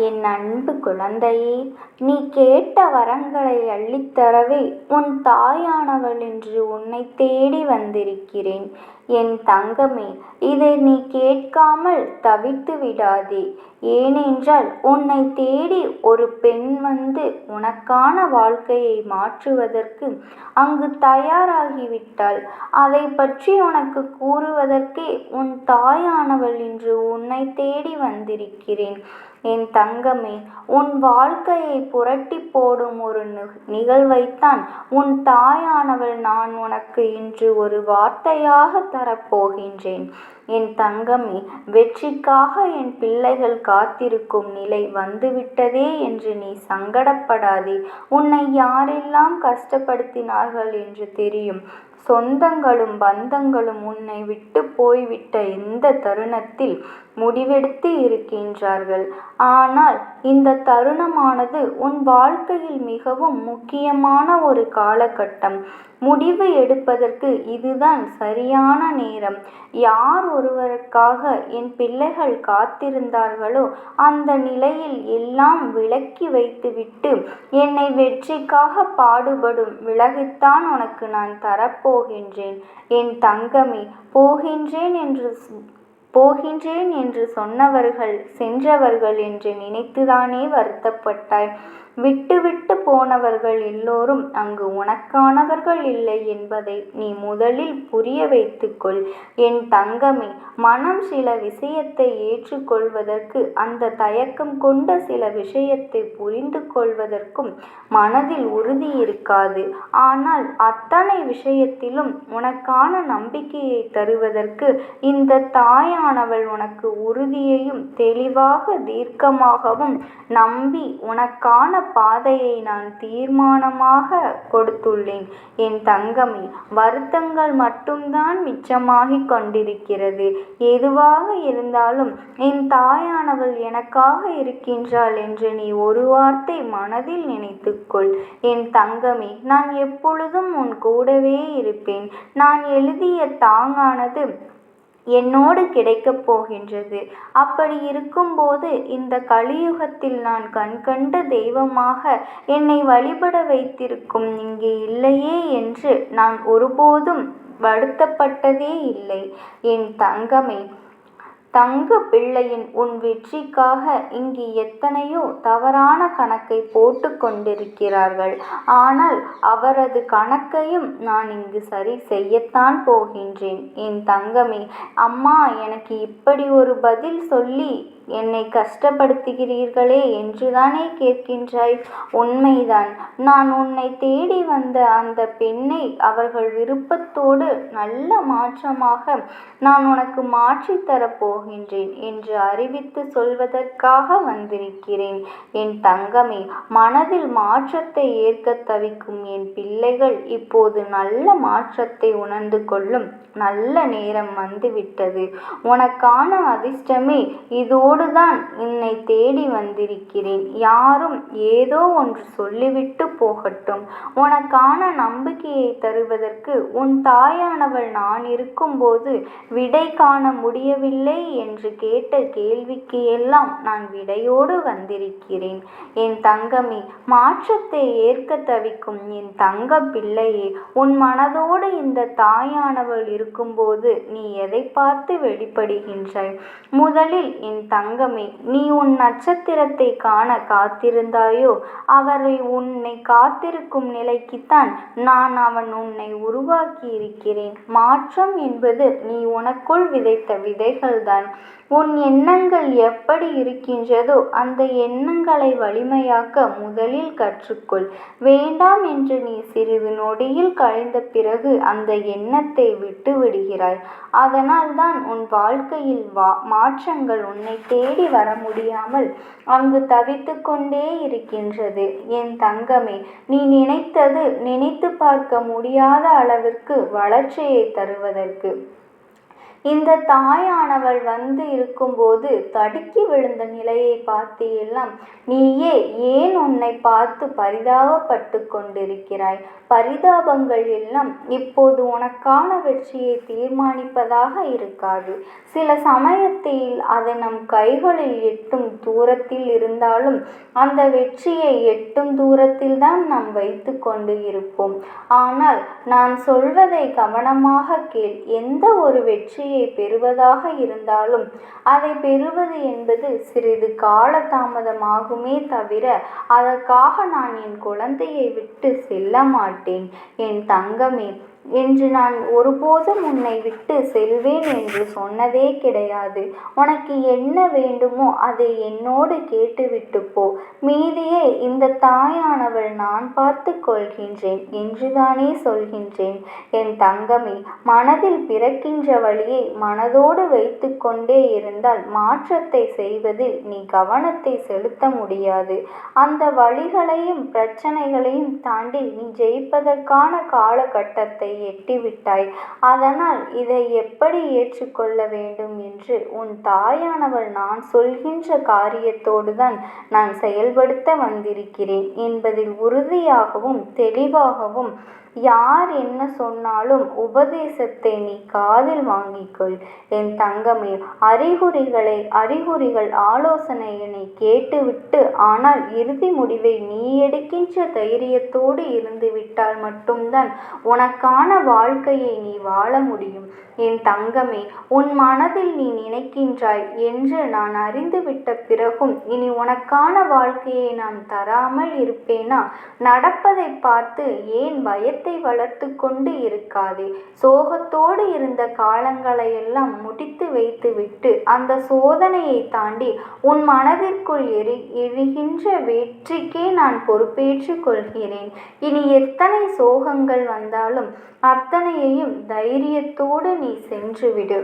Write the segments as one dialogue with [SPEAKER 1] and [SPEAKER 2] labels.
[SPEAKER 1] என் அன்பு குழந்தையே, நீ கேட்ட வரங்களை அள்ளித்தரவே உன் தாயானவள் இன்று உன்னை தேடி வந்திருக்கிறேன். என் தங்கமே, இதை நீ கேட்காமல் தவித்து விடாதே. ஏனென்றால் உன்னை தேடி ஒரு பெண் வந்து உனக்கான வாழ்க்கையை மாற்றுவதற்கு அங்கு தயாராகிவிட்டாள். அதை பற்றி உனக்கு கூறுவதற்கே உன் தாயானவள் இன்று உன்னை தேடி வந்திருக்கிறேன். என் தங்கமே, உன் வாழ்க்கையை புரட்டி போடும் ஒரு நிகழ்வைத்தான் உன் தாயானவள் நான் உனக்கு இன்று ஒரு வார்த்தையாக தரப்போகின்றேன். என் தங்கமே, வெற்றிக்காக என் பிள்ளைகள் காத்திருக்கும் நிலை வந்துவிட்டதே என்று நீ சங்கடப்படாதே. உன்னை யாரெல்லாம் கஷ்டப்படுத்தினார்கள் என்று தெரியும். சொந்தங்களும் பந்தங்களும் உன்னை விட்டு போய்விட்ட இந்த தருணத்தில் முடிவெடுத்து இருக்கின்றார்கள். ஆனால் இந்த தருணமானது உன் வாழ்க்கையில் மிகவும் முக்கியமான ஒரு காலகட்டம். முடிவு எடுப்பதற்கு இதுதான் சரியான நேரம். யார் ஒருவருக்காக என் பிள்ளைகள் காத்திருந்தார்களோ அந்த நிலையில் எல்லாம் விலக்கி வைத்துவிட்டு என்னை வெற்றிக்காக பாடுபடும் விலகித்தான் உனக்கு நான் தரப்போகின்றேன். என் தங்கமே, போகின்றேன் என்று சொன்னவர்கள் சென்றவர்கள் என்று நினைத்துதானே வருத்தப்பட்டாய். விட்டு போனவர்கள் எல்லோரும் அங்கு உனக்கானவர்கள் இல்லை என்பதை நீ முதலில் புரிய வைத்துக்கொள். என் தங்கமே, மனம் சில விஷயத்தை ஏற்றுக்கொள்வதற்கு அந்த தயக்கம் கொண்ட சில விஷயத்தை புரிந்து கொள்வதற்கும் மனதில் உறுதி இருக்காது. ஆனால் அத்தனை விஷயத்திலும் உனக்கான நம்பிக்கையை தருவதற்கு இந்த தாயானவள் உனக்கு உறுதியையும் தெளிவாக தீர்க்கமாகவும் நம்பி உனக்கான பாதையை நான் தீர்மானமாக கொடுத்துள்ளேன். என் தங்கமே, வருத்தங்கள் மட்டும்தான் மிச்சமாகிக் கொண்டிருக்கிறது. எதுவாக இருந்தாலும் என் தாயானவள் எனக்காக இருக்கின்றாள் என்று நீ ஒரு வார்த்தை மனதில் நினைத்துக்கொள். என் தங்கமே, நான் எப்பொழுதும் உன் கூடவே இருப்பேன். நான் எழுதிய தாங்கானது என்னோடு கிடைக்கப் போகின்றது. அப்படி இருக்கும்போது இந்த கலியுகத்தில் நான் கண்கண்ட தெய்வமாக என்னை வழிபட வைத்திருக்கும் இங்கே இல்லையே என்று நான் ஒருபோதும் வருத்தப்பட்டதே இல்லை. என் தங்கமே, தங்க பிள்ளையின் உன் வெற்றிக்காக இங்கு எத்தனையோ தவறான கணக்கை போட்டு கொண்டிருக்கிறார்கள். ஆனால் அவரது கணக்கையும் நான் இங்கு சரி செய்யத்தான் போகின்றேன். என் தங்கமே, அம்மா எனக்கு இப்படி ஒரு பதில் சொல்லி என்னை கஷ்டப்படுத்துகிறீர்களே என்றுதானே கேட்கின்றாய்? உண்மைதான். நான் உன்னை தேடி வந்த அந்த பெண்ணை அவர்கள் விருப்பத்தோடு நல்ல மாற்றமாக நான் உனக்கு மாற்றித்தரப் போகின்றேன் என்று அறிவித்து சொல்வதற்காக வந்திருக்கிறேன். என் தங்கமே, மனதில் மாற்றத்தை ஏற்க தவிக்கும் என் பிள்ளைகள் இப்போது நல்ல மாற்றத்தை உணர்ந்து கொள்ளும் நல்ல நேரம் வந்துவிட்டது. உனக்கான அதிர்ஷ்டமே இதோடுதான் என்னை தேடி வந்திருக்கிறேன். யாரும் ஏதோ ஒன்று சொல்லிவிட்டு போகட்டும். உனக்கான நம்பிக்கையை தருவதற்கு உன் தாயானவள் நான் இருக்கும்போது விடை காண முடியவில்லை என்று கேட்ட கேள்விக்கு எல்லாம் நான் விடையோடு வந்திருக்கிறேன். என் தங்கமே, மாற்றத்தை ஏற்க தவிக்கும் என் தங்க பிள்ளையே, உன் மனதோடு இந்த தாயானவள் இருக்கும்போது நீ எதை பார்த்து வெளிப்படுகின்றாய்? முதலில் என் தங்கமே, நீ உன் நட்சத்திரத்தை காண காத்திருந்தாயோ அவரை உன்னை காத்திருக்கும் நிலைக்குத்தான் அவன் உன்னை உருவாக்கி இருக்கிறேன். மாற்றம் என்பது நீ உனக்குள் விதைத்த விதைகள்தான். உன் எண்ணங்கள் எப்படி இருக்கின்றதோ அந்த எண்ணங்களை வலிமையாக்க முதலில் கற்றுக்கொள். வேண்டாம் என்று நீ சிறிது நொடியில் கழிந்த பிறகு அந்த எண்ணத்தை விட்டு விடுகிறாய். அதனால் தான் உன் வாழ்க்கையில் மாற்றங்கள் உன்னை தேடி வர முடியாமல் அங்கு தவித்து கொண்டே இருக்கின்றது. என் தங்கமே, நீ நினைத்து பார்க்க முடியாத அளவிற்கு வளர்ச்சியை தருவதற்கு இந்த தாயானவள் வந்து இருக்கும்போது தடுக்கி விழுந்த நிலையை பார்த்து எல்லாம் நீயே ஏன் உன்னை பார்த்து பரிதாபப்பட்டு கொண்டிருக்கிறாய்? பரிதாபங்கள் எல்லாம் இப்போது உனக்கான வெற்றியை தீர்மானிப்பதாக இருக்காது. சில சமயத்தில் அது நம் கைகளில் எட்டும் தூரத்தில் இருந்தாலும் அந்த வெற்றியை எட்டும் தூரத்தில் தான் நாம் வைத்து கொண்டு இருப்போம். ஆனால் நான் சொல்வதை கவனமாக கேள். எந்த ஒரு வெற்றியை பெறுவதாக இருந்தாலும் அதை பெறுவது என்பது சிறிது கால தாமதமாகுமே தவிர அதற்காக நான் என் குழந்தையை விட்டு செல்ல மாட்டேன். என் தங்கமே, என்று நான் ஒருபோதும் உன்னை விட்டு செல்வேன் என்று சொன்னதே கிடையாது. உனக்கு என்ன வேண்டுமோ அதை என்னோடு கேட்டுவிட்டு போ. மீதியை இந்த தாயானவள் நான் பார்த்து கொள்கின்றேன் என்றுதானே சொல்கின்றேன். என் தங்கமே, மனதில் பிறக்கின்ற வழியை மனதோடு வைத்து கொண்டே இருந்தால் மாற்றத்தை செய்வதில் நீ கவனத்தை செலுத்த முடியாது. அந்த வழிகளையும் பிரச்சனைகளையும் தாண்டி நீ ஜெயிப்பதற்கான காலகட்டத்தை எட்டிவிட்டாய். அதனால் இதை எப்படி ஏற்றுக்கொள்ள வேண்டும் என்று உன் தாயானவள் நான் சொல்கின்ற காரியத்தோடு தான் நான் செயல்படுத்த வந்திருக்கிறேன் என்பதில் உறுதியாகவும் தெளிவாகவும் யார் என்ன சொன்னாலும் உபதேசத்தை நீ காதில் வாங்கிக்கொள். என் தங்கமே, அறிகுறிகள் ஆலோசனையினை கேட்டுவிட்டு ஆனால் இறுதி முடிவை நீ எடுக்கின்ற தைரியத்தோடு இருந்துவிட்டால் மட்டும்தான் உனக்கான வாழ்க்கையை நீ வாழ முடியும். என் தங்கமே, உன் மனதில் நீ நினைக்கின்றாய் என்று நான் அறிந்துவிட்ட பிறகும் இனி உனக்கான வாழ்க்கையை நான் தராமல் இருப்பேனா? நடப்பதை பார்த்து ஏன் பயத்தை வளர்த்து கொண்டு இருக்காதே. சோகத்தோடு இருந்த காலங்களையெல்லாம் முடித்து வைத்துவிட்டு அந்த சோதனையை தாண்டி உன் மனதிற்குள் எரிகின்ற வெற்றிக்கே நான் பொறுப்பேற்று கொள்கிறேன். இனி எத்தனை சோகங்கள் வந்தாலும் அத்தனையையும் தைரியத்தோடு நீ சென்றுவிடு.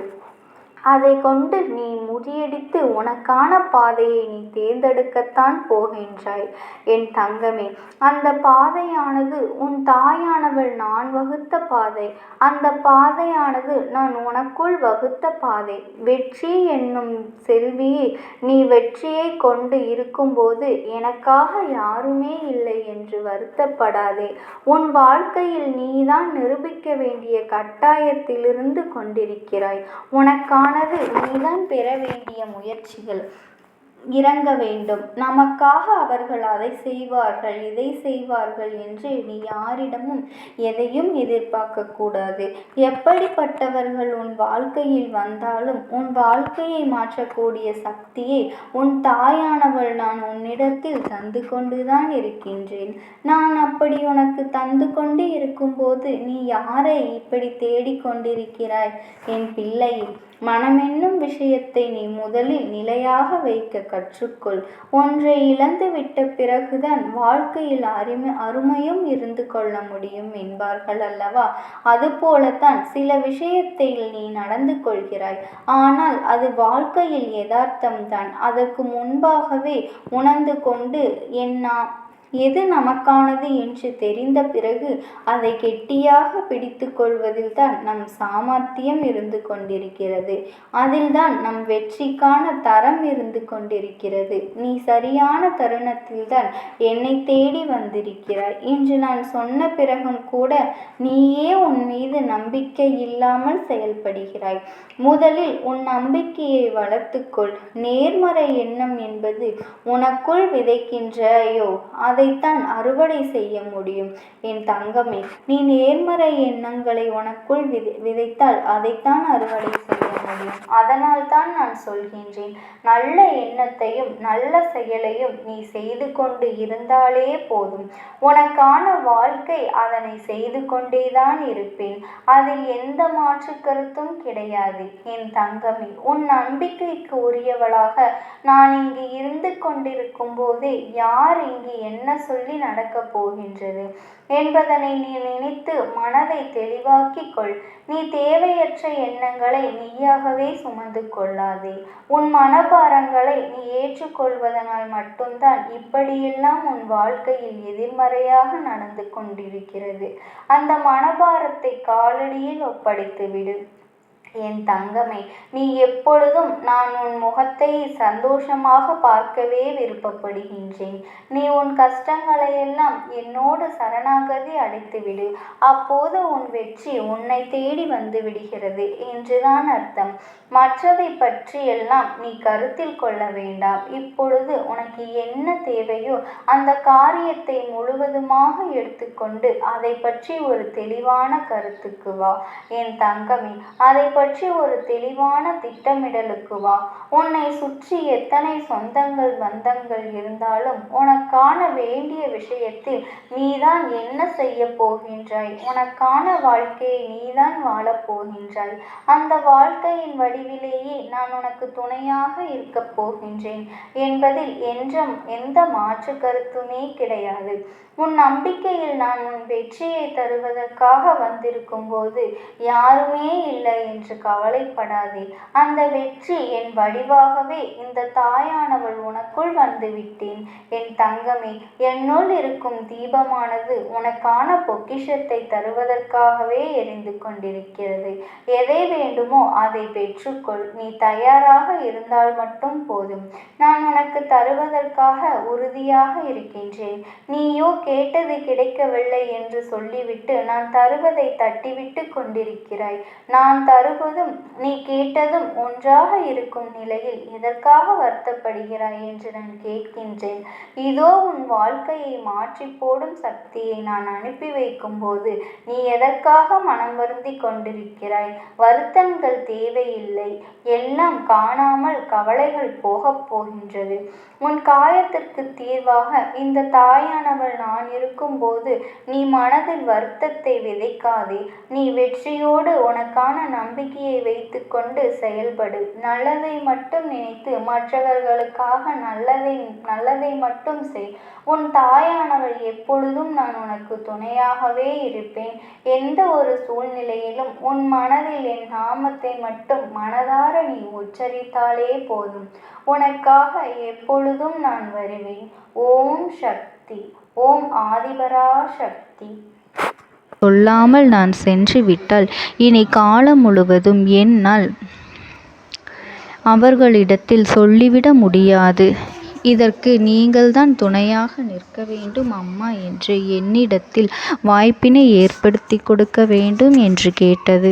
[SPEAKER 1] அதை கொண்டு நீ முறியடித்து உனக்கான பாதையை நீ தேர்ந்தெடுக்கத்தான் போகின்றாய். என் தங்கமே, அந்த பாதையானது உன் தாயானவள் நான் வகுத்த பாதை. அந்த பாதையானது நான் உனக்குள் வகுத்த பாதை. வெற்றி என்னும் செல்வியை நீ வெற்றியை கொண்டு இருக்கும்போது எனக்காக யாருமே இல்லை என்று வருத்தப்படாதே. உன் வாழ்க்கையில் நீதான் நிரூபிக்க வேண்டிய கட்டாயத்திலிருந்து கொண்டிருக்கிறாய். உனக்கான நீதான் பெற வேண்டிய முயற்சிகள் இறங்க வேண்டும். நமக்காக அவர்கள் அதை செய்வார்கள் இதை செய்வார்கள் என்று நீ யாரிடமும் எதையும் எதிர்பார்க்க கூடாது. எப்படிப்பட்டவர்கள் உன் வாழ்க்கையில் வந்தாலும் உன் வாழ்க்கையை மாற்றக்கூடிய சக்தியை உன் தாயானவள் நான் உன்னிடத்தில் தந்து கொண்டுதான் இருக்கின்றேன். நான் அப்படி உனக்கு தந்து கொண்டு இருக்கும்போது நீ யாரை இப்படி தேடிக்கொண்டிருக்கிறாய்? என் பிள்ளையை, மனமென்னும் விஷயத்தை நீ முதலில் நிலையாக வைக்க கற்றுக்கொள். ஒன்றை இழந்து விட்ட பிறகுதான் வாழ்க்கையில் அருமையும் இருந்து கொள்ள முடியும் என்பார்கள் அல்லவா? அதுபோலத்தான் சில விஷயத்தில் நீ நடந்து கொள்கிறாய். ஆனால் அது வாழ்க்கையில் யதார்த்தம்தான். அதற்கு முன்பாகவே உணர்ந்து கொண்டு எது நமக்கானது என்று தெரிந்த பிறகு அதை கெட்டியாக பிடித்து கொள்வதில் தான் நம் சாமர்த்தியம் இருந்து கொண்டிருக்கிறது. அதில்தான் நம் வெற்றிக்கான தரம் இருந்து கொண்டிருக்கிறது. நீ சரியான தருணத்தில்தான் என்னை தேடி வந்திருக்கிறாய். இன்று நான் சொன்ன பிறகும் கூட நீயே உன் மீது நம்பிக்கை இல்லாமல் செயல்படுகிறாய். முதலில் உன் நம்பிக்கையை வளர்த்துக்கொள். நேர்மறை எண்ணம் என்பது உனக்குள் விதைக்கின்றாயோ அதைத்தான் அறுவடை செய்ய முடியும். என் தங்கமே, நீ நேர்மறை எண்ணங்களை உனக்குள் விதைத்தால் அதைத்தான் அறுவடை செய்ய முடியும். அதனால் தான் நான் சொல்கின்றேன், நல்ல எண்ணத்தையும் நல்ல செயலையும் நீ செய்து கொண்டு இருந்தாலே போதும். உனக்கான வாழ்க்கை அதனை செய்து கொண்டேதான் இருப்பேன். அதில் எந்த மாற்று கருத்தும் கிடையாது. என் தங்கமே, உன் நம்பிக்கைக்கு உரியவளாக நான் இங்கு இருந்து கொண்டிருக்கும் போதே யார் இங்கு என்ன சொல்லி நடக்கப் போகின்றது என்பதனை நீ நினைத்து மனதை தெளிவாக்கிக் கொள். நீ தேவையற்ற எண்ணங்களை நீயாகவே சுமந்து கொள்ளாதே. உன் மனபாரங்களை நீ ஏற்றுக்கொள்வதனால் மட்டும்தான் இப்படியெல்லாம் உன் வாழ்க்கையில் எதிர்மறையாக நடந்து கொண்டிருக்கிறது. அந்த மனபாரத்தை காலடியில் ஒப்படைத்து விடு. என் தங்கமே, நீ எப்பொழுதும் நான் உன் முகத்தை சந்தோஷமாக பார்க்கவே விருப்பப்படுகின்றேன். நீ உன் கஷ்டங்களையெல்லாம் என்னோடு சரணாகதி அடைத்துவிடு. அப்போது உன் வெற்றி உன்னை தேடி வந்து விடுகிறது என்றுதான் அர்த்தம். மற்றதை பற்றியெல்லாம் நீ கருத்தில் கொள்ள வேண்டாம். இப்பொழுது உனக்கு என்ன தேவையோ அந்த காரியத்தை முழுவதுமாக எடுத்துக்கொண்டு அதை பற்றி ஒரு தெளிவான கருத்துக்கு வா. என் தங்கமே, அதை பற்றி ஒரு தெளிவான திட்டமிடலுக்கு வா. உன்னை சுற்றி எத்தனை சொந்தங்கள் பந்தங்கள் இருந்தாலும் உனக்கான வேண்டிய விஷயத்தில் நீதான் என்ன செய்ய போகின்றாய்? உனக்கான வாழ்க்கையை நீதான் வாழப் போகின்றாய். அந்த வாழ்க்கையின் வடிவிலேயே நான் உனக்கு துணையாக இருக்கப் போகின்றேன் என்பதில் என்றும் எந்த மாற்று கருத்துமே கிடையாது. உன் நம்பிக்கையில் நான் உன் வெற்றியை தருவதற்காக வந்திருக்கும் போது யாருமே இல்லை என்று கவலைப்படாதே. அந்த வெற்றி என் வடிவாகவே இந்த தாயானவள் உனக்குள் வந்து விட்டேன். என் தங்கமே, என்னுள் இருக்கும் தீபமானது உனக்கான பொக்கிஷத்தை தருவதற்காகவே எரிந்து கொண்டிருக்கிறது. எதை வேண்டுமோ அதை பெற்றுக்கொள். நீ தயாராக இருந்தால் மட்டும் போதும். நான் உனக்கு தருவதற்காக உறுதியாக இருக்கின்றேன். நீயோ கேட்டது கிடைக்கவில்லை என்று சொல்லிவிட்டு நான் தருவதை தட்டிவிட்டு கொண்டிருக்கிறாய். நான் தருவதும் நீ கேட்டதும் ஒன்றாக இருக்கும் நிலையில் எதற்காக வருத்தப்படுகிறாய் என்று நான் கேட்கின்றேன். இதோ உன் வாழ்க்கையை மாற்றி போடும் சக்தியை நான் அனுப்பி வைக்கும் போது நீ எதற்காக மனம் வருந்தி கொண்டிருக்கிறாய்? வருத்தங்கள் தேவையில்லை. எல்லாம் காணாமல் கவலைகள் போகப் போகின்றது. உன் காயத்திற்கு தீர்வாக இந்த தாயானவள் நான் இருக்கும்போது நீ மனதில் வருத்தத்தை விதைக்காதே. நீ வெற்றியோடு உனக்கான நம்பிக்கையை வைத்து கொண்டு செயல்படு. நல்லதை மட்டும் நினைத்து மற்றவர்களுக்காக நல்லதை மட்டும் செய். உன் தாயானவள் எப்பொழுதும் நான் உனக்கு துணையாகவே இருப்பேன். எந்த ஒரு சூழ்நிலையிலும் உன் மனதில் என் நாமத்தை மட்டும் மனதார நீ உச்சரித்தாலே போதும். உனக்காக எப்பொழுதும் நான் வருவேன். ஓம் சக்தி. ஓம் ஆதிபரா சக்தி.
[SPEAKER 2] சொல்லாமல் நான் சென்று விட்டால் இனி காலம் முழுவதும் என்னால் அவர்களிடத்தில் சொல்லிவிட முடியாது. இதற்கு நீங்கள்தான் துணையாக நிற்க வேண்டும் அம்மா என்று என்னிடத்தில் வாய்ப்பினை ஏற்படுத்தி கொடுக்க வேண்டும் என்று கேட்டது.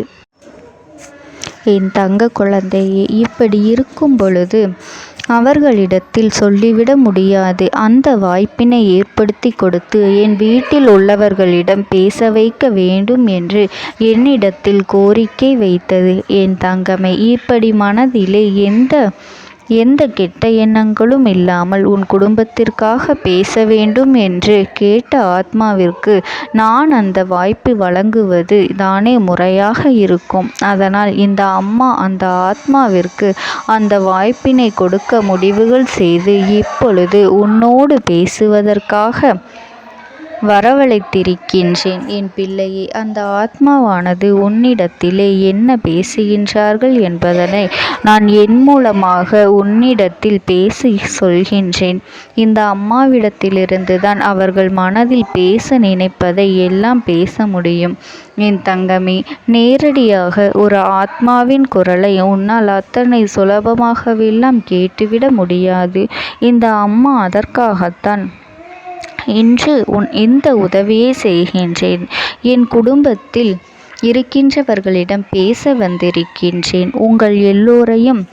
[SPEAKER 2] என் தங்க குழந்தையே, இப்படி இருக்கும் பொழுது அவர்களிடத்தில் சொல்லிவிட முடியாது. அந்த வாய்ப்பினை ஏற்படுத்தி கொடுத்து என் வீட்டில் உள்ளவர்களிடம் பேச வைக்க வேண்டும் என்று என்னிடத்தில் கோரிக்கை வைத்தது. என் தங்கமே, இப்படி மனதிலே எந்த கெட்ட எண்ணங்களும் இல்லாமல் உன் குடும்பத்திற்காக பேச வேண்டும் என்று கேட்ட ஆத்மாவிற்கு நான் அந்த வாய்ப்பு வழங்குவது தானே முறையாக இருக்கும். அதனால் இந்த அம்மா அந்த ஆத்மாவிற்கு அந்த வாய்ப்பினை கொடுக்க முடிவுகள் செய்து இப்பொழுது உன்னோடு பேசுவதற்காக வரவழைத்திருக்கின்றேன். என் பிள்ளையே, அந்த ஆத்மாவானது உன்னிடத்திலே என்ன பேசுகின்றார்கள் என்பதனை நான் என் மூலமாக உன்னிடத்தில் பேசி சொல்கின்றேன். இந்த அம்மாவிடத்திலிருந்து தான் அவர்கள் மனதில் பேச நினைப்பதை எல்லாம் பேச முடியும். என் தங்கமே, நேரடியாக ஒரு ஆத்மாவின் குரலை உன்னால் அத்தனை சுலபமாகவெல்லாம் கேட்டுவிட முடியாது. இந்த அம்மா அதற்காகத்தான் இன்று இந்த உதவியை செய்கின்றேன். என் குடும்பத்தில் இருக்கின்றவர்களிடம் பேச வந்திருக்கின்றேன். உங்கள் எல்லோரையும்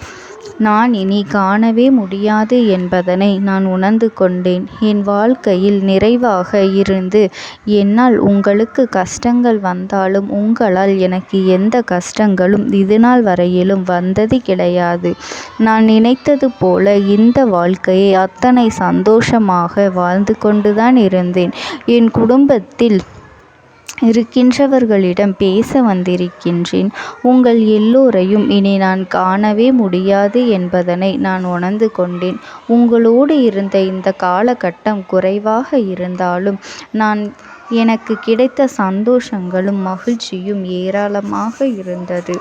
[SPEAKER 2] நான் இனி காணவே முடியாது என்பதனை நான் உணர்ந்து கொண்டேன். என் வாழ்க்கையில் நிறைவாக இருந்து என்னால் உங்களுக்கு கஷ்டங்கள் வந்தாலும் உங்களால் எனக்கு எந்த கஷ்டங்களும் இதுநாள் வரையிலும் வந்தது கிடையாது. நான் நினைத்தது போல இந்த வாழ்க்கையை அத்தனை சந்தோஷமாக வாழ்ந்து கொண்டுதான் இருந்தேன். என் குடும்பத்தில் இருக்கின்றவர்களிடம் பேச வந்திருக்கின்றேன். உங்கள் எல்லோரையும் இனி நான் காணவே முடியாது என்பதனை நான் உணர்ந்து கொண்டேன். உங்களோடு இருந்த இந்த காலகட்டம் குறைவாக இருந்தாலும் எனக்கு கிடைத்த சந்தோஷங்களும் மகிழ்ச்சியும் ஏராளமாக இருந்தது.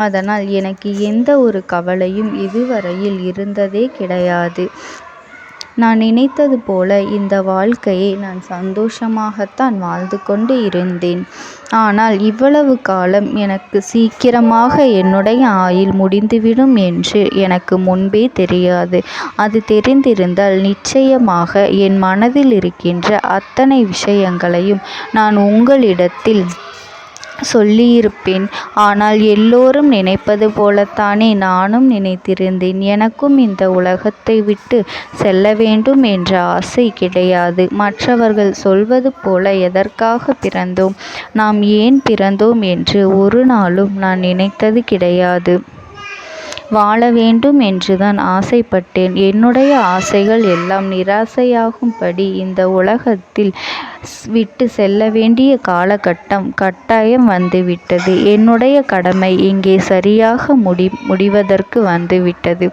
[SPEAKER 2] அதனால் எனக்கு எந்த ஒரு கவலையும் இதுவரையில் இருந்ததே கிடையாது. நான் நினைத்தது போல இந்த வாழ்க்கையை நான் சந்தோஷமாகத்தான் வாழ்ந்து கொண்டு இருந்தேன். ஆனால் இவ்வளவு காலம் எனக்கு சீக்கிரமாக என்னுடைய ஆயுள் முடிந்துவிடும் என்று எனக்கு முன்பே தெரியாது. அது தெரிந்திருந்தால் நிச்சயமாக என் மனதில் இருக்கின்ற அத்தனை விஷயங்களையும் நான் உங்களிடத்தில் சொல்லியிருப்பேன். ஆனால் எல்லோரும் நினைப்பது போலத்தானே நானும் நினைத்திருந்தேன். எனக்கும் இந்த உலகத்தை விட்டு செல்ல வேண்டும் என்ற ஆசை கிடையாது. மற்றவர்கள் சொல்வது போல எதற்காக பிறந்தோம், நாம் ஏன் பிறந்தோம் என்று ஒரு நாளும் நான் நினைத்தது கிடையாது. வாழ வேண்டும் என்றுதான் ஆசைப்பட்டேன். என்னுடைய ஆசைகள் எல்லாம் நிராசையாகும்படி இந்த உலகத்தில் விட்டு செல்ல வேண்டிய காலகட்டம் கட்டாயம் வந்துவிட்டது. என்னுடைய கடமை இங்கே சரியாக முடிவதற்கு வந்துவிட்டது.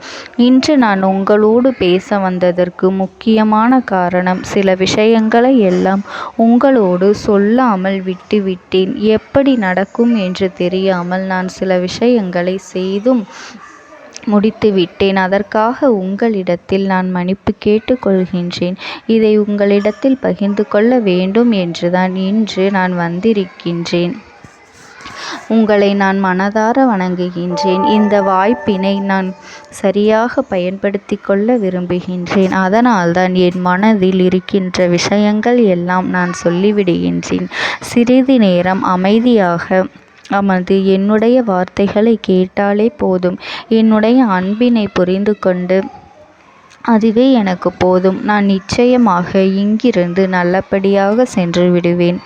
[SPEAKER 2] இன்று நான் உங்களோடு பேச வந்ததற்கு முக்கியமான காரணம், சில விஷயங்களை எல்லாம் உங்களோடு சொல்லாமல் விட்டுவிட்டேன். எப்படி நடக்கும் என்று தெரியாமல் நான் சில விஷயங்களை செய்தும் முடித்துவிட்டேன். அதற்காக உங்களிடத்தில் நான் மன்னிப்பு கேட்டுக் கொள்கின்றேன். இதை உங்களிடத்தில் பகிர்ந்து கொள்ள வேண்டும் என்றுதான் இன்று நான் வந்திருக்கின்றேன். உங்களை நான் மனதார வணங்குகின்றேன். இந்த வாய்ப்பினை நான் சரியாக பயன்படுத்தி கொள்ள விரும்புகின்றேன். அதனால்தான் என் மனதில் இருக்கின்ற விஷயங்கள் எல்லாம் நான் சொல்லிவிடுகின்றேன். சிறிது நேரம் அமைதியாக அமர்ந்து என்னுடைய வார்த்தைகளை கேட்டாலே போதும். என்னுடைய அன்பினை புரிந்து கொண்டு அதுவே எனக்கு போதும். நான் நிச்சயமாக இங்கிருந்து நல்லபடியாக சென்று விடுவேன்.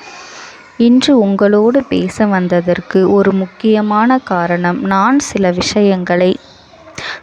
[SPEAKER 2] இன்று உங்களோடு பேச வந்ததற்கு ஒரு முக்கியமான காரணம், நான் சில விஷயங்களை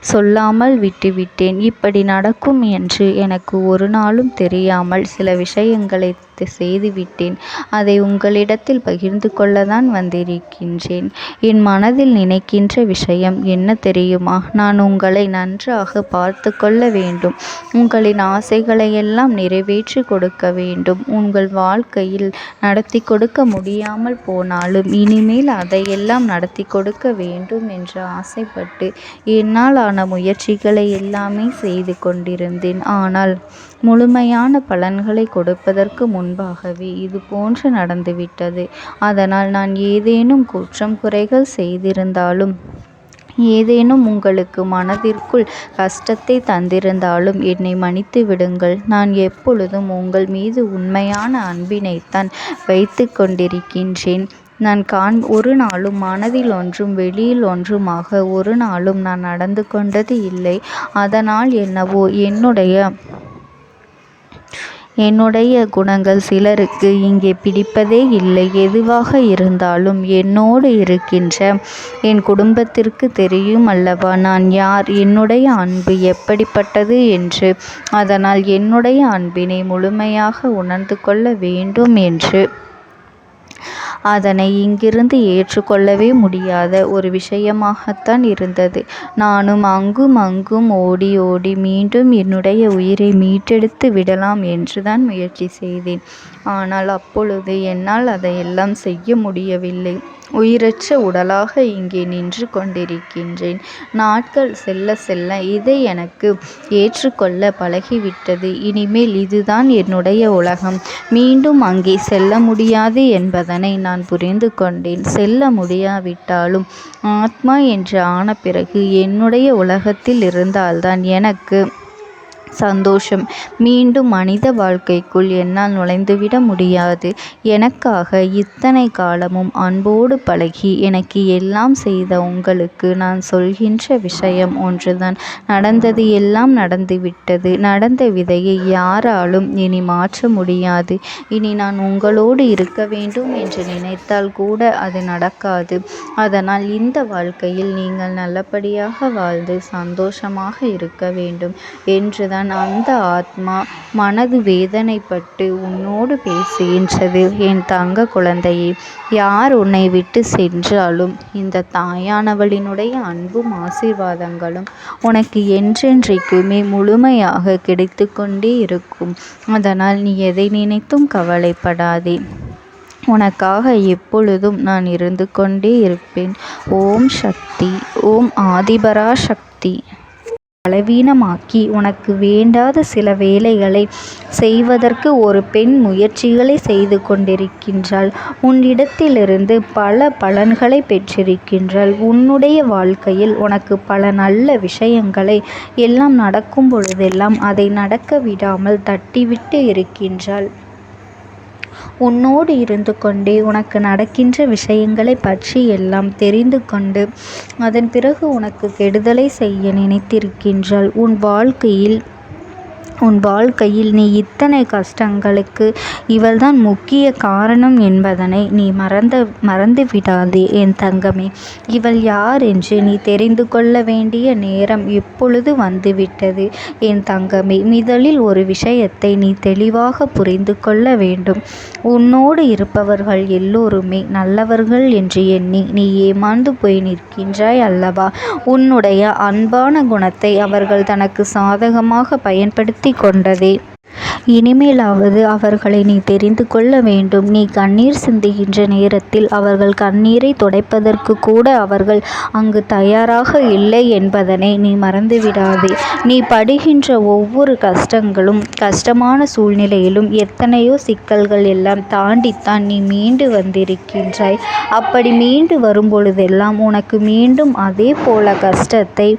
[SPEAKER 2] சொல்லாமல் விட்டுவிட்டேன். இப்படி நடக்கும் என்று எனக்கு ஒரு நாளும் தெரியாமல் சில விஷயங்களை செய்துவிட்டேன். அதை உங்களிடத்தில் பகிர்ந்து கொள்ளத்தான் வந்திருக்கின்றேன். என் மனதில் நினைக்கின்ற விஷயம் என்ன தெரியுமா? நான் உங்களை நன்றாக பார்த்து கொள்ள வேண்டும். உங்களின் ஆசைகளை எல்லாம் நிறைவேற்றி கொடுக்க வேண்டும். உங்கள் வாழ்க்கையில் நடத்தி கொடுக்க முடியாமல் போனாலும் இனிமேல் அதையெல்லாம் நடத்தி கொடுக்க வேண்டும் என்று ஆசைப்பட்டு என்னால் ஆன முயற்சிகளை எல்லாமே செய்து கொண்டிருந்தேன். ஆனால் முழுமையான பலன்களை கொடுப்பதற்கு முன்பாகவே இது போன்று நடந்துவிட்டது. அதனால் நான் ஏதேனும் குற்றம் குறைகள் செய்திருந்தாலும், ஏதேனும் உங்களுக்கு மனதிற்குள் கஷ்டத்தை தந்திருந்தாலும் என்னை மன்னித்து விடுங்கள். நான் எப்பொழுதும் உங்கள் மீது உண்மையான அன்பினைத்தான் வைத்து கொண்டிருக்கின்றேன். நான் ஒரு நாளும் மனதில் ஒன்றும் வெளியில் ஒன்றுமாக ஒரு நாளும் நான் நடந்து கொண்டது இல்லை. அதனால் என்னவோ என்னுடைய குணங்கள் சிலருக்கு இங்கே பிடிப்பதே இல்லை. எதுவாக இருந்தாலும் என்னோடு இருக்கின்ற என் குடும்பத்திற்கு தெரியும் அல்லவா நான் யார், என்னுடைய அன்பு எப்படிப்பட்டது என்று. அதனால் என்னுடைய அன்பினை முழுமையாக உணர்ந்து கொள்ள வேண்டும் என்று அதனை இங்கிருந்து ஏற்றுக்கொள்ளவே முடியாத ஒரு விஷயமாகத்தான் இருந்தது. நானும் அங்கும் அங்கும் ஓடி ஓடி மீண்டும் என்னுடைய உயிரை மீட்டெடுத்து விடலாம் என்றுதான் முயற்சி செய்தேன். ஆனால் அப்பொழுது என்னால் அதையெல்லாம் செய்ய முடியவில்லை. உயிரற்ற உடலாக இங்கே நின்று கொண்டிருக்கின்றேன். நாட்கள் செல்ல செல்ல இதை எனக்கு ஏற்றுக்கொள்ள பழகிவிட்டது. இனிமேல் இதுதான் என்னுடைய உலகம். மீண்டும் அங்கே செல்ல முடியாது என்பதனை நான் புரிந்து கொண்டேன். செல்ல முடியாவிட்டாலும் ஆத்மா என்று ஆன பிறகு என்னுடைய உலகத்தில் இருந்தால்தான் எனக்கு சந்தோஷம். மீண்டும் மனித வாழ்க்கைக்குள் என்னால் நுழைந்துவிட முடியாது. எனக்காக இத்தனை காலமும் அன்போடு பழகி எனக்கு எல்லாம் செய்த உங்களுக்கு நான் சொல்கின்ற விஷயம் ஒன்றுதான். நடந்தது எல்லாம் நடந்துவிட்டது. நடந்த விதையை யாராலும் இனி மாற்ற முடியாது. இனி நான் உங்களோடு இருக்க வேண்டும் என்று நினைத்தால் கூட அது நடக்காது. அதனால் இந்த வாழ்க்கையில் நீங்கள் நல்லபடியாக வாழ்ந்து சந்தோஷமாக இருக்க வேண்டும் என்றுதான் அந்த ஆத்மா மனது வேதனைப்பட்டு உன்னோடு பேசுகின்றது. என் தங்க குழந்தையே, யார் உன்னை விட்டு சென்றாலும் இந்த தாயானவளினுடைய அன்பும் ஆசீர்வாதங்களும் உனக்கு என்றென்றைக்குமே முழுமையாக கிடைத்து கொண்டே இருக்கும். அதனால் நீ எதை நினைத்தும் கவலைப்படாதே. உனக்காக எப்பொழுதும் நான் இருந்து கொண்டே இருப்பேன். ஓம் சக்தி. ஓம் ஆதிபரா சக்தி. பலவீனமாக்கி உனக்கு வேண்டாத சில வேலைகளை செய்வதற்கு ஒரு பெண் முயற்சிகளை செய்து கொண்டிருக்கின்றாள். உன்னிடத்திலிருந்து பல பலன்களை பெற்றிருக்கின்றாள். உன்னுடைய வாழ்க்கையில் உனக்கு பல நல்ல விஷயங்களை எல்லாம் நடக்கும் பொழுதெல்லாம் அதை நடக்க விடாமல் தட்டிவிட்டு இருக்கின்றாள். உன்னோடு இருந்து கொண்டே உனக்கு நடக்கின்ற விஷயங்களை பற்றி எல்லாம் தெரிந்து கொண்டு அதன் பிறகு உனக்கு கெடுதலை செய்ய நினைத்திருக்கின்றாள். உன் வாழ்க்கையில் நீ இத்தனை கஷ்டங்களுக்கு இவள்தான் முக்கிய காரணம் என்பதனை நீ மறந்து விடாதே என் தங்கமே. இவள் யார் என்று நீ தெரிந்து கொள்ள வேண்டிய நேரம் இப்பொழுது வந்துவிட்டது என் தங்கமே. முதலில் ஒரு விஷயத்தை நீ தெளிவாக புரிந்து கொள்ள வேண்டும். உன்னோடு இருப்பவர்கள் எல்லோருமே நல்லவர்கள் என்று எண்ணி நீ ஏமாந்து போய் நிற்கின்றாய் அல்லவா? உன்னுடைய அன்பான குணத்தை அவர்கள் தனக்கு சாதகமாக பயன்படுத்தி கொண்டதே. இனிமேலாவது அவர்களை நீ தெரிந்து கொள்ள வேண்டும். நீ கண்ணீர் சிந்துகின்ற நேரத்தில் அவர்கள் கண்ணீரை துடைப்பதற்கு கூட அவர்கள் அங்கு தயாராக இல்லை என்பதனை நீ மறந்துவிடாதே. நீ படுகின்ற ஒவ்வொரு கஷ்டங்களும் கஷ்டமான சூழ்நிலையிலும் எத்தனையோ சிக்கல்கள் எல்லாம் தாண்டித்தான் நீ மீண்டு வந்திருக்கின்றாய். அப்படி மீண்டு வரும்பொழுதெல்லாம் உனக்கு மீண்டும் அதே போல கஷ்டத்தை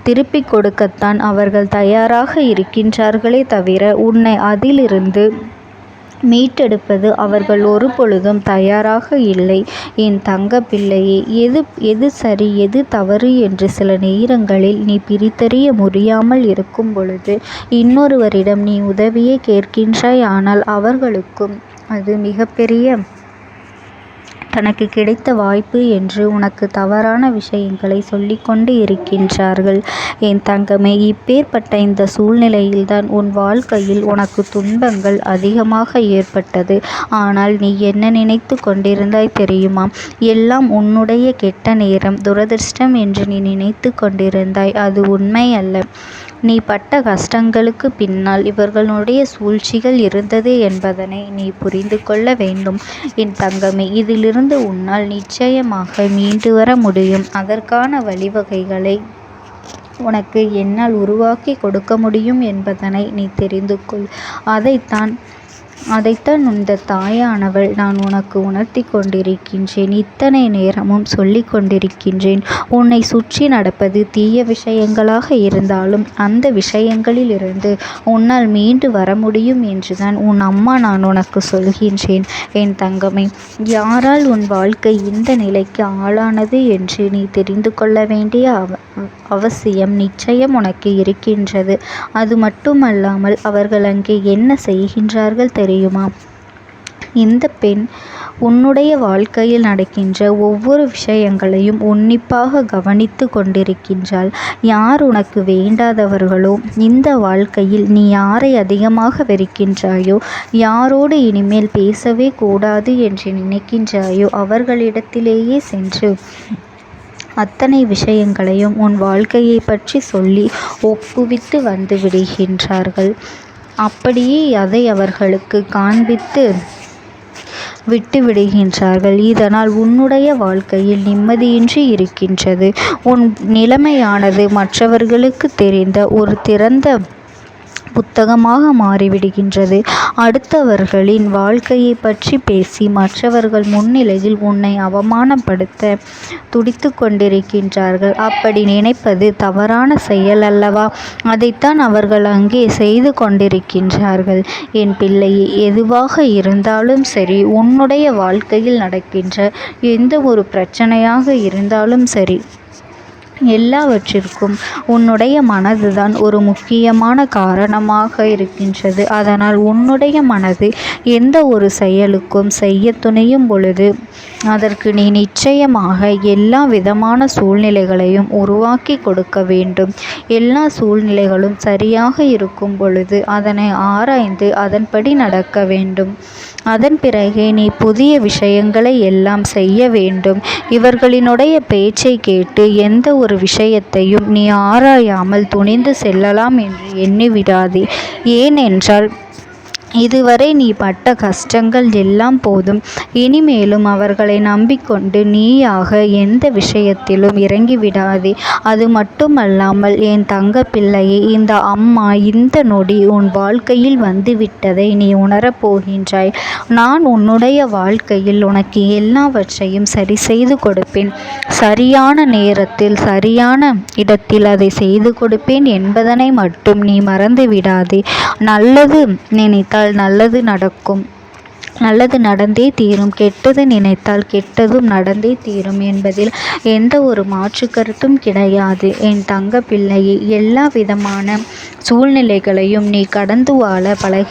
[SPEAKER 2] திருப்பிக் கொடுக்கத்தான் அவர்கள் தயாராக இருக்கின்றார்களே தவிர உன்னை அதிலிருந்து மீட்டெடுப்பது அவர்கள் ஒரு பொழுதும் தயாராக இல்லை என் தங்க பிள்ளையே. எது சரி எது தவறு என்று சில நேரங்களில் நீ பிரித்தறிய முடியாமல் இருக்கும் பொழுது இன்னொருவரிடம் நீ உதவியை கேட்கின்றாய். ஆனால் அவர்களுக்கும் அது மிகப்பெரிய தனக்கு கிடைத்த வாய்ப்பு என்று உனக்கு தவறான விஷயங்களை சொல்லிக்கொண்டு இருக்கின்றார்கள் என் தங்கமே. இப்பேற்பட்ட இந்த சூழ்நிலையில்தான் உன் வாழ்க்கையில் உனக்கு துன்பங்கள் அதிகமாக ஏற்பட்டது. ஆனால் நீ என்ன நினைத்து கொண்டிருந்தாய் தெரியுமா? எல்லாம் உன்னுடைய கெட்ட நேரம், துரதிர்ஷ்டம் என்று நீ நினைத்து கொண்டிருந்தாய். அது உண்மை அல்ல. நீ பட்ட கஷ்டங்களுக்கு பின்னால் இவர்களுடைய சூழ்ச்சிகள் இருந்தது என்பதனை நீ புரிந்து கொள்ள வேண்டும் என் தங்கமே. இதிலிருந்து உன்னால் நிச்சயமாக மீண்டு வர முடியும். அதற்கான வழிவகைகளை உனக்கு என்னால் உருவாக்கி கொடுக்க முடியும் என்பதனை நீ தெரிந்து கொள். அதைத்தான் இந்த தாயானவள் நான் உனக்கு உணர்த்தி கொண்டிருக்கின்றேன். இத்தனை நேரமும் சொல்லி கொண்டிருக்கின்றேன். உன்னை சுற்றி நடப்பது தீய விஷயங்களாக இருந்தாலும் அந்த விஷயங்களிலிருந்து உன்னால் மீண்டு வர முடியும் என்றுதான் உன் அம்மா நான் உனக்கு சொல்கின்றேன் என் தங்கமே. யாரால் உன் வாழ்க்கை இந்த நிலைக்கு ஆளானது என்று நீ தெரிந்து கொள்ள வேண்டிய அவசியம் நிச்சயம் உனக்கு இருக்கின்றது. அது மட்டுமல்லாமல் அவர்கள் அங்கே என்ன செய்கின்றார்கள் தெரியுமா? இந்த பெண் உன்னுடைய வாழ்க்கையில் நடக்கின்ற ஒவ்வொரு விஷயங்களையும் உன்னிப்பாக கவனித்து கொண்டிருக்கின்றாள். யார் உனக்கு வேண்டாதவர்களோ, இந்த வாழ்க்கையில் நீ யாரை அதிகமாக வெறுக்கின்றாயோ, யாரோடு இனிமேல் பேசவே கூடாது என்று நினைக்கின்றாயோ அவர்களிடத்திலேயே சென்று அத்தனை விஷயங்களையும் உன் வாழ்க்கையை பற்றி சொல்லி ஒப்புவித்து வந்து விடுகின்றார்கள். அப்படியே அதை அவர்களுக்கு காண்பித்து விட்டு விடுகின்றார்கள். இதனால் உன்னுடைய வாழ்க்கையில் நிம்மதியின்றி இருக்கின்றது. உன் நிலைமையானது மற்றவர்களுக்கு தெரிந்த ஒரு திறந்த புத்தகமாக மாறிவிடுகின்றது. அடுத்தவர்களின் வாழ்க்கையை பற்றி பேசி மற்றவர்கள் முன்னிலையில் உன்னை அவமானப்படுத்த துடித்து கொண்டிருக்கின்றார்கள். அப்படி நினைப்பது தவறான செயல் அல்லவா? அதைத்தான் அவர்கள் அங்கே செய்து கொண்டிருக்கின்றார்கள் என் பிள்ளையே. எதுவாக இருந்தாலும் சரி, உன்னுடைய வாழ்க்கையில் நடக்கின்ற எந்த ஒரு பிரச்சனையாக இருந்தாலும் சரி, எல்லாவற்றிற்கும் உன்னுடைய மனதுதான் ஒரு முக்கியமான காரணமாக இருக்கின்றது. அதனால் உன்னுடைய மனது எந்த ஒரு செயலுக்கும் செய்ய துணியும் பொழுது அதற்கு நீ நிச்சயமாக எல்லா விதமான சூழ்நிலைகளையும் உருவாக்கி கொடுக்க வேண்டும். எல்லா சூழ்நிலைகளும் சரியாக இருக்கும் பொழுது அதனை ஆராய்ந்து அதன்படி நடக்க வேண்டும். அதன் பிறகே நீ புதிய விஷயங்களை எல்லாம் செய்ய வேண்டும். இவர்களினுடைய பேச்சை கேட்டு எந்த ஒரு விஷயத்தையும் நீ ஆராயாமல் துணிந்து செல்லலாம் என்று எண்ணிவிடாதே. ஏனென்றால் இதுவரை நீ பட்ட கஷ்டங்கள் எல்லாம் போதும். இனிமேலும் அவர்களை நம்பிக்கொண்டு நீயாக எந்த விஷயத்திலும் இறங்கிவிடாதே. அது மட்டுமல்லாமல் என் தங்க பிள்ளையே, இந்த அம்மா இந்த நொடி உன் வாழ்க்கையில் வந்துவிட்டதை நீ உணரப் போகின்றாய். நான் உன்னுடைய வாழ்க்கையில் உனக்கு எல்லாவற்றையும் சரி செய்து கொடுப்பேன். சரியான நேரத்தில் சரியான இடத்தில் அதை செய்து கொடுப்பேன் என்பதனை மட்டும் நீ மறந்து விடாதே. நல்லது நினைத்தால் நல்லது நடக்கும், நல்லது நடந்தே தீரும். கெட்டது நினைத்தால் கெட்டதும் நடந்தே தீரும் என்பதில் எந்த ஒரு மாற்று கருத்தும் கிடையாது. என் தங்க பிள்ளையே, எல்லா விதமான சூழ்நிலைகளையும் நீ கடந்து வாழ பழகி